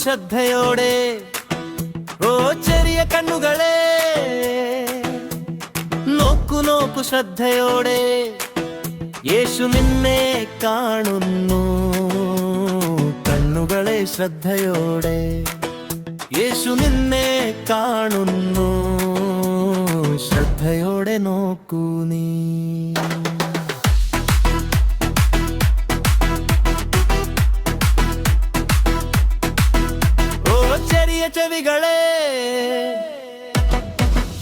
ശ്രദ്ധയോടെ ഓ ചെറിയ കണ്ണുകളെ നോക്കൂ ശ്രദ്ധയോടെ യേശു നിന്നെ കാണുന്നു കണ്ണുകളെ ശ്രദ്ധയോടെ യേശു നിന്നെ കാണുന്നു ശ്രദ്ധയോടെ നോക്കൂ നീ ചെവികളെ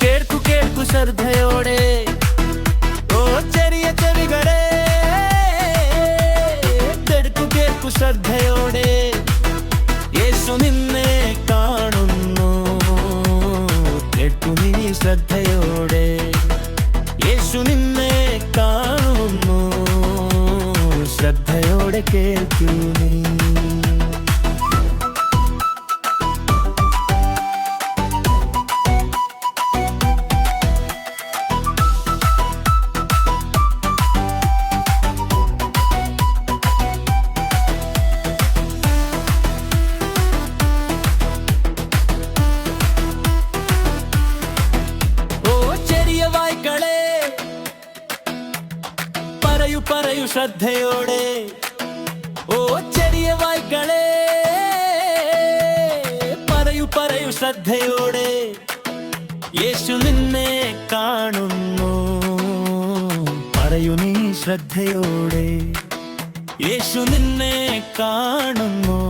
കേൾക്കൂ ശ്രദ്ധയോടെ ഓ ചെറിയ ചെവികളെ കേൾക്കൂ ശ്രദ്ധയോടെ യേശു നിന്നെ കാണുന്നു കേൾക്കൂ നീ ശ്രദ്ധയോടെ യേശു നിന്നെ കാണുന്നു ശ്രദ്ധയോടെ കേൾക്കൂ നീ പറയൂ ശ്രദ്ധയോടെ ഓ ചെറിയ വായ്ക്കളെ പറയൂ ശ്രദ്ധയോടെ യേശു നിന്നെ കാണുന്നു പറയൂ നീ ശ്രദ്ധയോടെ യേശു നിന്നെ കാണുന്നു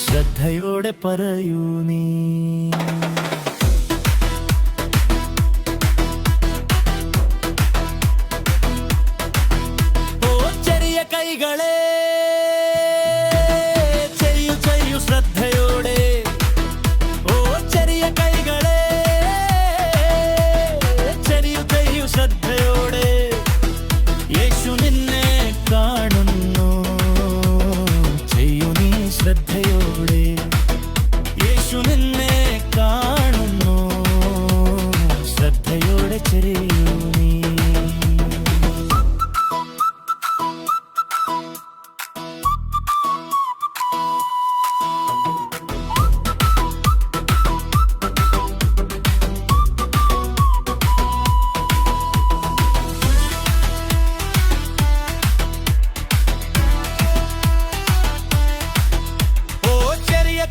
ശ്രദ്ധയോടെ പറയൂ നീ കൈകളെ ചെയ്യൂ ശ്രദ്ധയോടെ ഓ ചെറിയ കൈകളെ ചെയ്യൂ ശ്രദ്ധയോടെ യേശു നിന്നെ കാണുന്നു ചെയ്യൂ നീ ശ്രദ്ധയോടെ യേശു നിന്നെ കാണുന്നു ശ്രദ്ധയോടെ ചെയ്യൂ നീ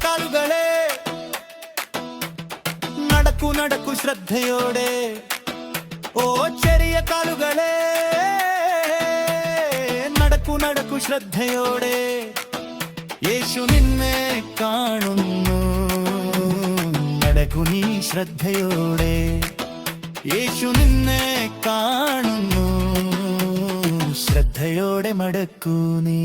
കാലുകളെ നടക്കൂ ശ്രദ്ധയോടെ ഓ ചെറിയ കാലുകളെ നടക്കൂ ശ്രദ്ധയോടെ യേശു നിന്നെ കാണുന്നു നടക്കൂ നീ ശ്രദ്ധയോടെ യേശു നിന്നെ കാണുന്നു ശ്രദ്ധയോടെ മടക്കൂ നീ